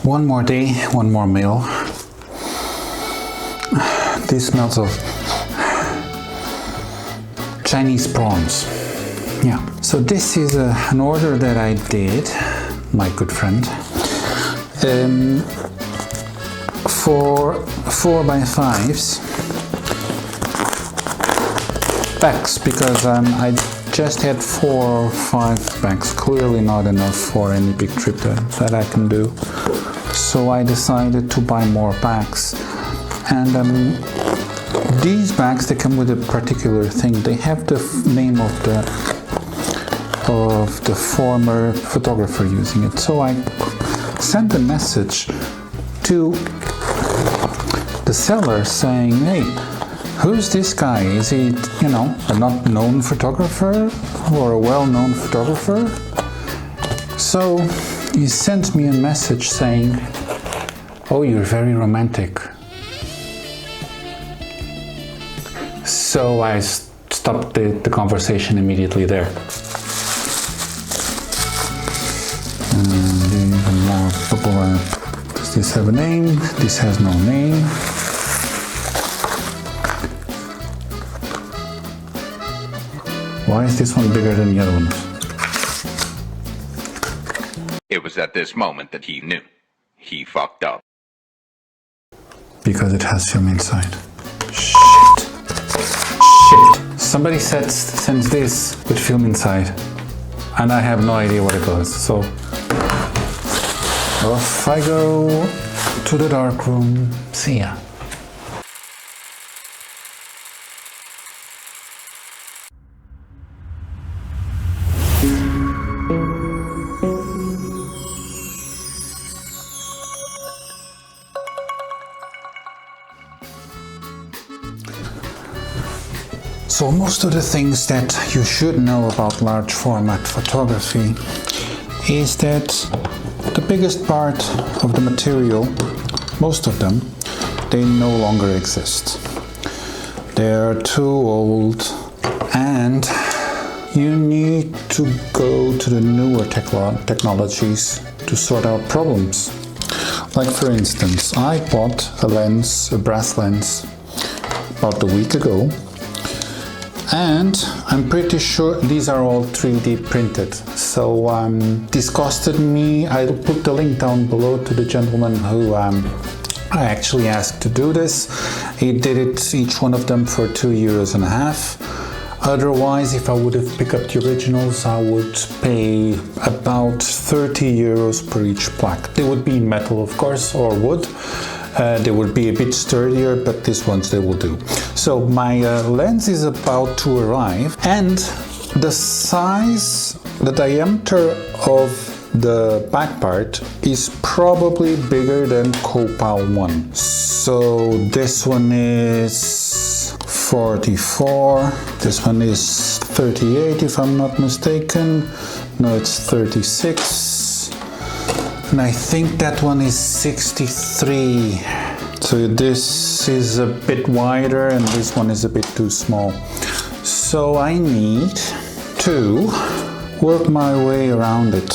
One more day, one more meal. This smells of Chinese prawns. Yeah, so this is an order that I did, my good friend, for 4x5s bags, because I just had 4 or 5 bags, clearly not enough for any big trip that I can do. So I decided to buy more bags. And these bags, they come with a particular thing. They have the name of the former photographer using it. So I sent a message to the seller saying, hey, who's this guy? Is he, a not known photographer or a well-known photographer? So he sent me a message saying, oh, you're very romantic. So I stopped the conversation immediately there. And even more popular. Does this have a name? This has no name. Why is this one bigger than the other ones? It was at this moment that he knew. He fucked up. Because it has film inside. Shit. Somebody sends this with film inside. And I have no idea what it was. So off I go to the dark room. See ya. So most of the things that you should know about large format photography is that the biggest part of the material, most of them, they no longer exist. They're too old, and you need to go to the newer technologies to sort out problems. Like for instance, I bought a lens, a brass lens, about a week ago. And I'm pretty sure these are all 3D printed. So this costed me, I'll put the link down below to the gentleman who I actually asked to do this. He did it, each one of them, for €2.50. Otherwise, if I would have picked up the originals, I would pay about €30 per each plaque. They would be in metal, of course, or wood. They would be a bit sturdier, but these ones they will do. So my lens is about to arrive, and the size, the diameter of the back part is probably bigger than Copal 1. So this one is 44, this one is 38 if I'm not mistaken. No, it's 36. And I think that one is 63. So this is a bit wider and this one is a bit too small. So I need to work my way around it.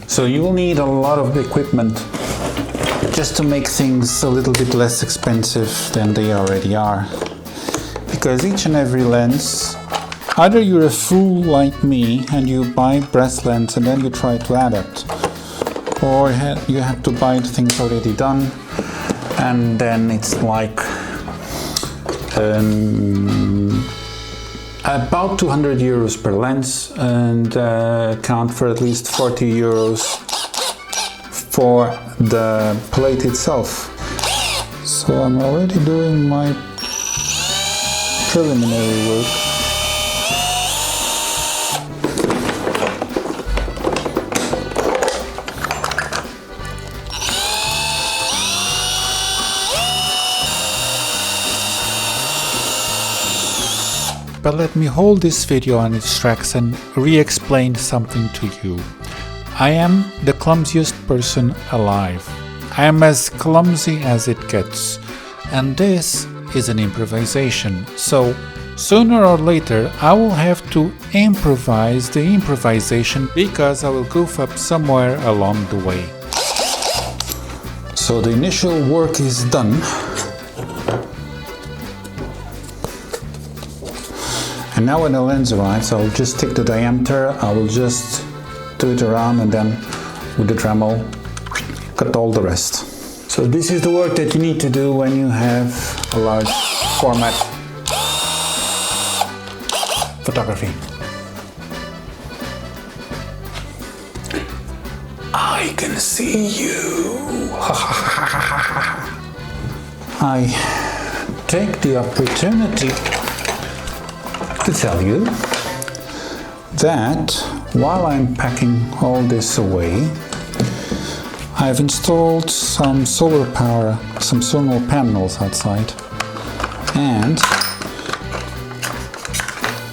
So you will need a lot of equipment just to make things a little bit less expensive than they already are. Because each and every lens, either you're a fool like me and you buy brass lens and then you try to adapt, or you have to buy the things already done, and then it's like about €200 per lens, and count for at least €40 for the plate itself. So I'm already doing my preliminary work. But let me hold this video on its tracks and re-explain something to you. I am the clumsiest person alive. I am as clumsy as it gets. And this is an improvisation, so sooner or later I will have to improvise the improvisation because I will goof up somewhere along the way. So the initial work is done. And now when the lens arrives, I'll just take the diameter, I will just do it around and then with the Dremel cut all the rest. So this is the work that you need to do when you have a large format photography. I can see you. I take the opportunity to tell you that while I'm packing all this away, I've installed some solar power, some solar panels outside, and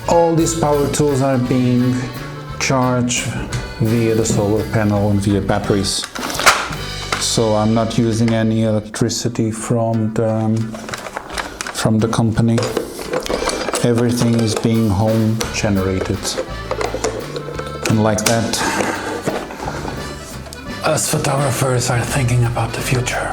all these power tools are being charged via the solar panel and via batteries. So I'm not using any electricity from the company. Everything is being home generated. And like that, us photographers are thinking about the future.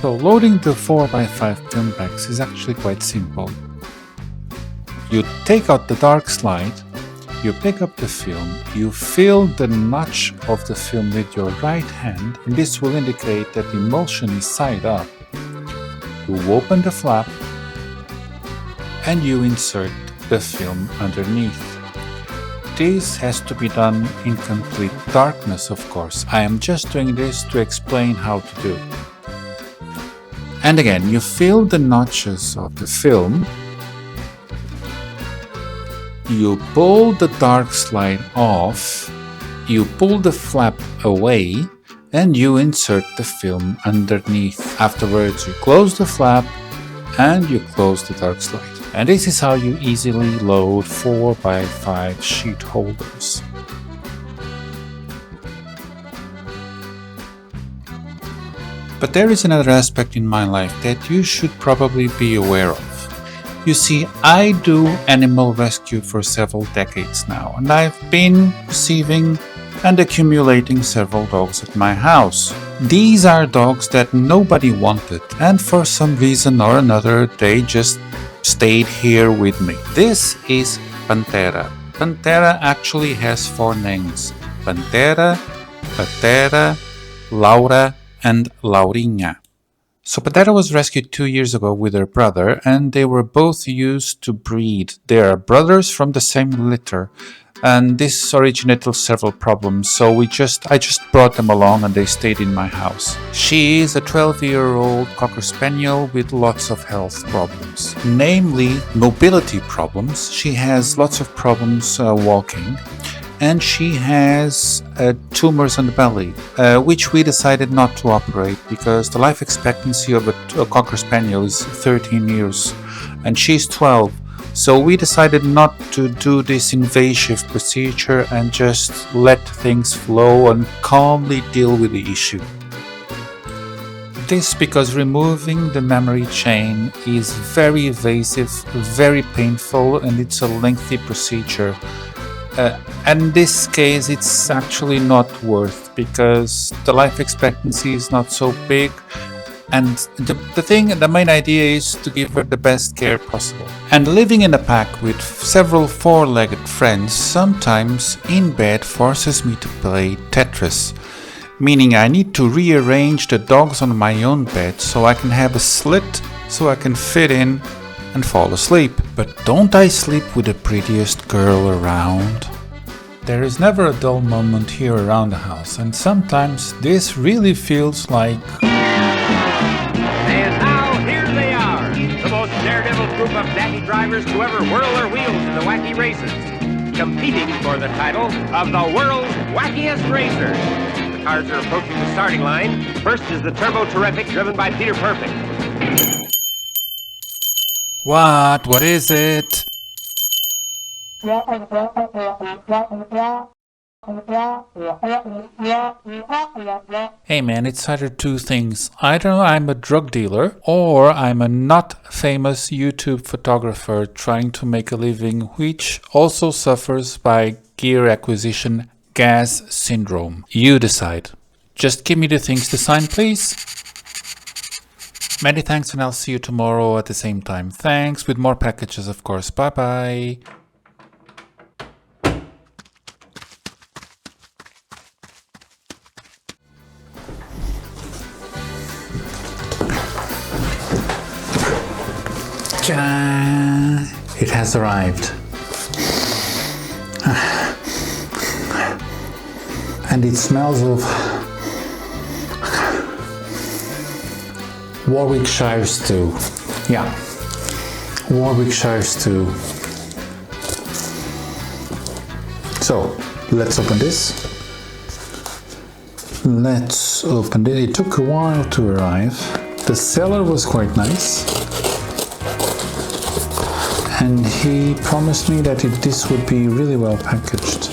So loading the 4x5 film packs is actually quite simple. You take out the dark slide, you pick up the film, you fill the notch of the film with your right hand, and this will indicate that the emulsion is side up. You open the flap and you insert the film underneath. This has to be done in complete darkness, of course. I am just doing this to explain how to do. And again, you fill the notches of the film, you pull the dark slide off, you pull the flap away, and you insert the film underneath. Afterwards, you close the flap and you close the dark slide. And this is how you easily load 4x5 sheet holders. But there is another aspect in my life that you should probably be aware of. You see, I do animal rescue for several decades now, and I've been receiving and accumulating several dogs at my house. These are dogs that nobody wanted, and for some reason or another they just stayed here with me. This is Pantera. Pantera actually has 4 names: Pantera, Patera, Laura, and Laurinha. So Pantera was rescued 2 years ago with her brother, and they were both used to breed. They are brothers from the same litter, and this originated several problems, so I just brought them along and they stayed in my house. She is a 12-year-old Cocker Spaniel with lots of health problems, namely mobility problems. She has lots of problems walking, and she has tumors on the belly, which we decided not to operate because the life expectancy of a Cocker Spaniel is 13 years and she's 12. So we decided not to do this invasive procedure and just let things flow and calmly deal with the issue. This because removing the memory chain is very invasive, very painful, and it's a lengthy procedure. And in this case, it's actually not worth because the life expectancy is not so big. And the main idea is to give her the best care possible. And living in a pack with several 4-legged friends sometimes in bed forces me to play Tetris, meaning I need to rearrange the dogs on my own bed so I can have a slit so I can fit in and fall asleep. But don't I sleep with the prettiest girl around? There is never a dull moment here around the house, and sometimes this really feels like... And now, here they are, the most daredevil group of daddy drivers to ever whirl their wheels in the wacky races, competing for the title of the world's wackiest racer. The cars are approaching the starting line. First is the Turbo Terrific, driven by Peter Perfect. What is it? Hey man, it's either two things. Either I'm a drug dealer or I'm a not famous YouTube photographer trying to make a living, which also suffers by gear acquisition gas syndrome. You decide. Just give me the things to sign, please. Many thanks, and I'll see you tomorrow at the same time. Thanks, with more packages, of course. Bye bye. Ta-da! It has arrived. And it smells of Warwickshire stew. Yeah, Warwickshire stew. So, let's open this. Let's open it. It took a while to arrive. The seller was quite nice. And he promised me that this would be really well packaged.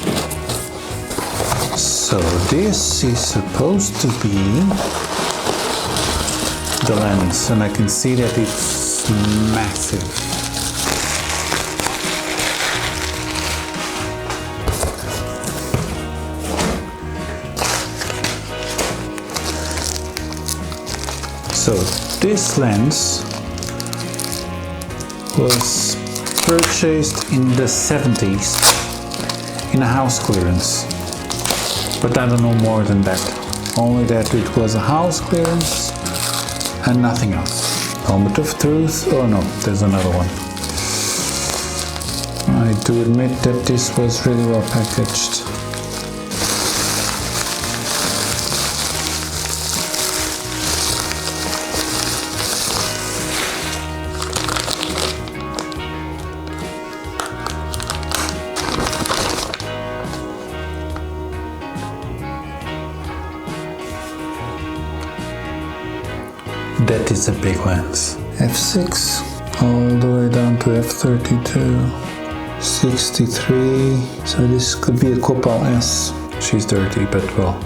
So this is supposed to be the lens, and I can see that it's massive. So this lens was purchased in the 70s in a house clearance, but I don't know more than that. Only that it was a house clearance and nothing else. Moment of truth. Oh no, there's another one. I do admit that this was really well packaged. That is a big lens. F6 all the way down to F32, 63. So this could be a Copal S. She's dirty, but well,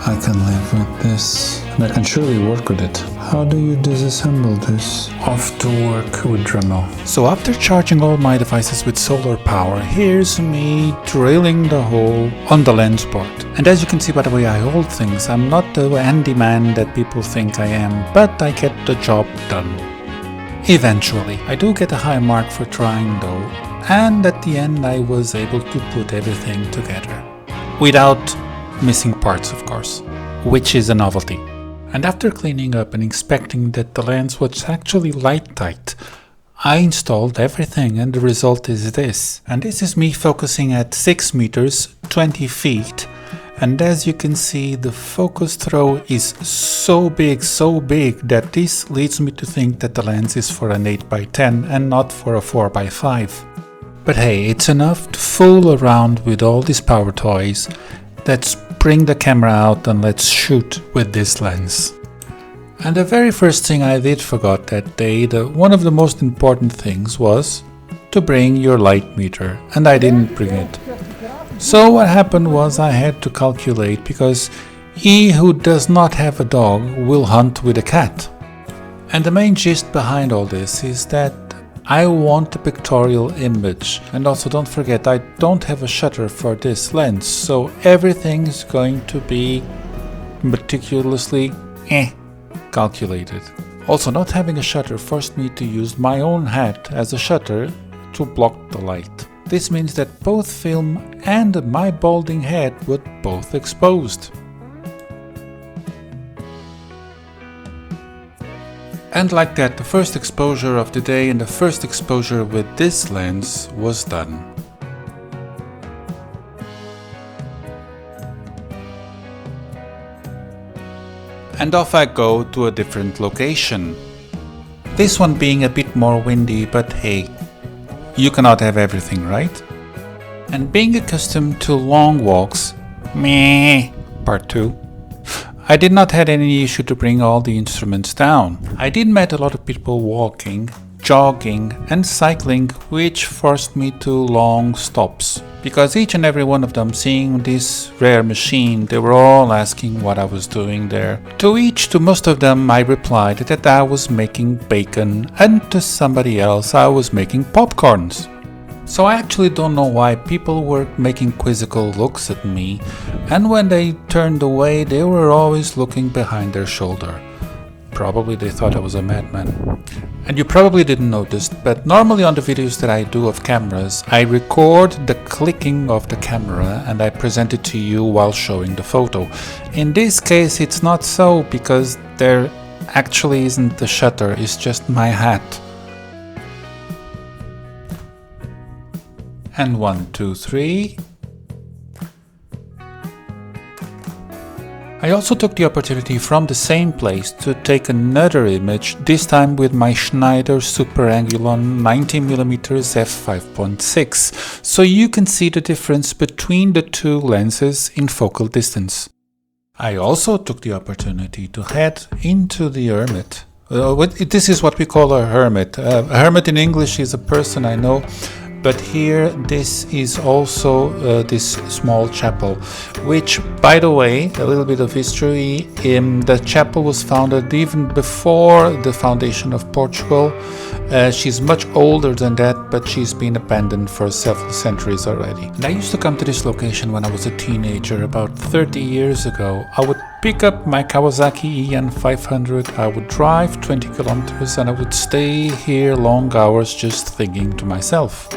I can live with this. And I can surely work with it. How do you disassemble this? Off to work with Dremel. So after charging all my devices with solar power, here's me drilling the hole on the lens board. And as you can see by the way I hold things, I'm not the handyman that people think I am, but I get the job done. Eventually. I do get a high mark for trying though, and at the end I was able to put everything together. Without missing parts, of course, which is a novelty. And after cleaning up and inspecting that the lens was actually light tight, I installed everything, and the result is this. And this is me focusing at 6 meters, 20 feet. And as you can see, the focus throw is so big that this leads me to think that the lens is for an 8x10 and not for a 4x5. But hey, it's enough to fool around with all these power toys. Let's bring the camera out and let's shoot with this lens. And the very first thing I did forgot that day, one of the most important things was to bring your light meter, and I didn't bring it. So what happened was I had to calculate, because he who does not have a dog will hunt with a cat. And the main gist behind all this is that I want a pictorial image, and also don't forget I don't have a shutter for this lens, so everything's going to be meticulously calculated. Also, not having a shutter forced me to use my own hat as a shutter to block the light. This means that both film and my balding head were both exposed. And like that, the first exposure of the day and the first exposure with this lens was done. And off I go to a different location. This one being a bit more windy, but hey, you cannot have everything, right? And being accustomed to long walks, part 2, I did not have any issue to bring all the instruments down. I did met a lot of people walking, jogging and cycling, which forced me to long stops. Because each and every one of them, seeing this rare machine, they were all asking what I was doing there. To most of them, I replied that I was making bacon, and to somebody else, I was making popcorns. So I actually don't know why people were making quizzical looks at me, and when they turned away, they were always looking behind their shoulder. Probably they thought I was a madman. And you probably didn't notice, but normally on the videos that I do of cameras, I record the clicking of the camera and I present it to you while showing the photo. In this case, it's not so, because there actually isn't the shutter, it's just my hat. And 1, 2, 3. I also took the opportunity from the same place to take another image, this time with my Schneider Super Angulon 90mm f5.6, so you can see the difference between the two lenses in focal distance. I also took the opportunity to head into the Ermida. This is what we call a hermit. A hermit in English is a person, I know. But here, this is also this small chapel, which, by the way, a little bit of history, the chapel was founded even before the foundation of Portugal. She's much older than that, but she's been abandoned for several centuries already. And I used to come to this location when I was a teenager, about 30 years ago. I would pick up my Kawasaki EN 500, I would drive 20 kilometers and I would stay here long hours just thinking to myself.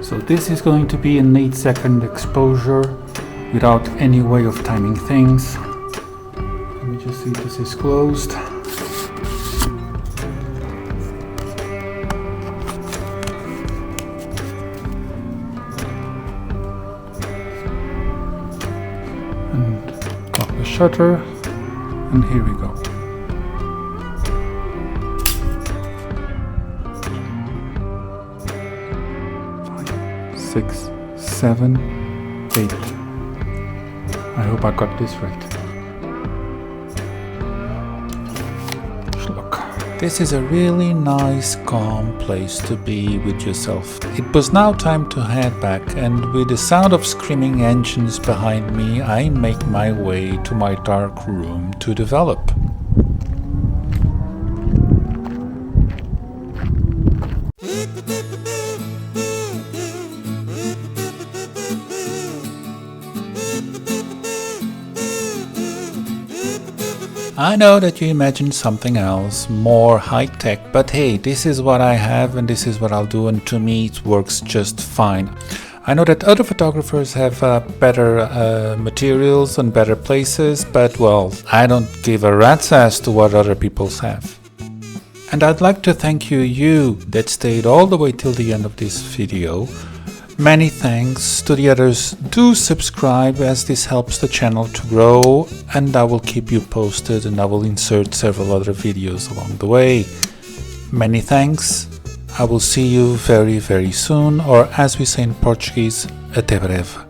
So this is going to be an 8-second exposure without any way of timing things. Let me just see if this is closed. And lock the shutter, and here we go. 6, 7, 8. I hope I got this right. Look, this is a really nice, calm place to be with yourself. It was now time to head back, and with the sound of screaming engines behind me, I make my way to my dark room to develop. I know that you imagine something else, more high-tech, but hey, this is what I have and this is what I'll do, and to me it works just fine. I know that other photographers have better materials and better places, but well, I don't give a rat's ass to what other people have. And I'd like to thank you that stayed all the way till the end of this video. Many thanks to the others. Do subscribe, as this helps the channel to grow, and I will keep you posted and I will insert several other videos along the way. Many thanks. I will see you very, very soon, or as we say in Portuguese, até breve.